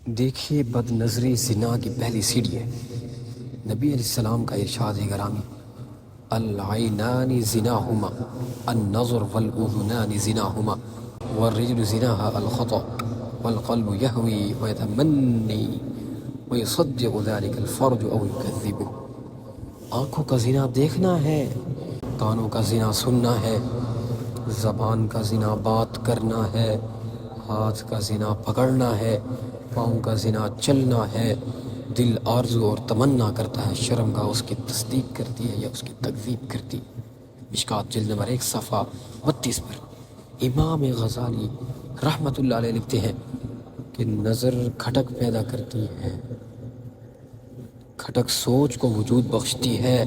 دیکھیے بد نظری زنا کی پہلی سیڑھی ہے۔ نبی علیہ السلام کا ارشاد گرامی، العینان زناہما النظر والاذنان زناہما والرجل زناها الخطأ والقلب يهوي ويتمني ويصدق ذلك الفرج او يكذبه۔ آنکھوں کا زنا دیکھنا ہے، کانوں کا زنا سننا ہے، زبان کا زنا بات کرنا ہے، ہاتھ کا زنا پکڑنا ہے، پاؤں کا زنا چلنا ہے، دل آرزو اور تمنا کرتا ہے، شرمگاہ اس کی تصدیق کرتی ہے یا اس کی تکذیب کرتی۔ مشکات جلد نمبر 1 صفحہ 32 پر امام غزالی رحمۃ اللہ علیہ لکھتے ہیں کہ نظر کھٹک پیدا کرتی ہے، کھٹک سوچ کو وجود بخشتی ہے،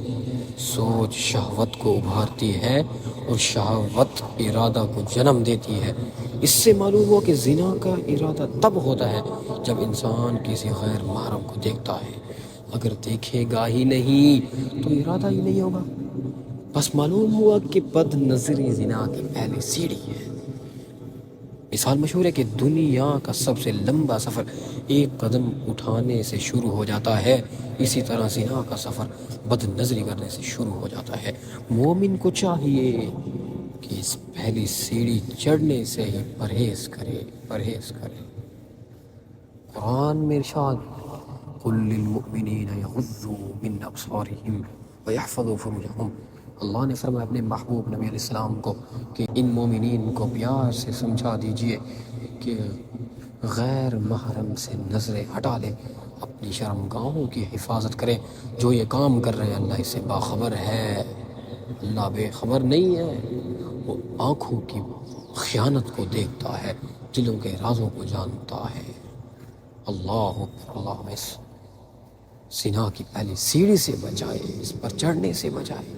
سوچ شہوت کو ابھارتی ہے اور شہوت ارادہ کو جنم دیتی ہے۔ اس سے معلوم ہو کہ زنا کا ارادہ تب ہوتا ہے جب انسان کسی غیر محرم کو دیکھتا ہے، اگر دیکھے گا ہی نہیں تو ارادہ ہی نہیں ہوگا۔ بس معلوم ہوا کہ بد نظری زنا کی پہلی سیڑھی ہے۔ مثال مشہور ہے کہ دنیا کا سب سے لمبا سفر ایک قدم اٹھانے سے شروع ہو جاتا ہے، اسی طرح زنا کا سفر بد نظری کرنے سے شروع ہو جاتا ہے۔ مومن کو چاہیے کہ اس پہلی سیڑھی چڑھنے سے ہی پرہیز کرے۔ قرآن میں ارشاد، قل للمؤمنین یغضوا من ابصارهم ویحفظوا فروجهم۔ اللہ نے فرمایا اپنے محبوب نبی علیہ السلام کو کہ ان مومنین کو پیار سے سمجھا دیجئے کہ غیر محرم سے نظریں ہٹا لیں، اپنی شرمگاہوں کی حفاظت کریں۔ جو یہ کام کر رہے ہیں اللہ اس سے باخبر ہے، اللہ بے خبر نہیں ہے۔ وہ آنکھوں کی خیانت کو دیکھتا ہے، دلوں کے رازوں کو جانتا ہے۔ اللہ اکبر، اللہ ہمیں اس زنا کی پہلی سیڑھی سے بچائے، اس پر چڑھنے سے بچائے۔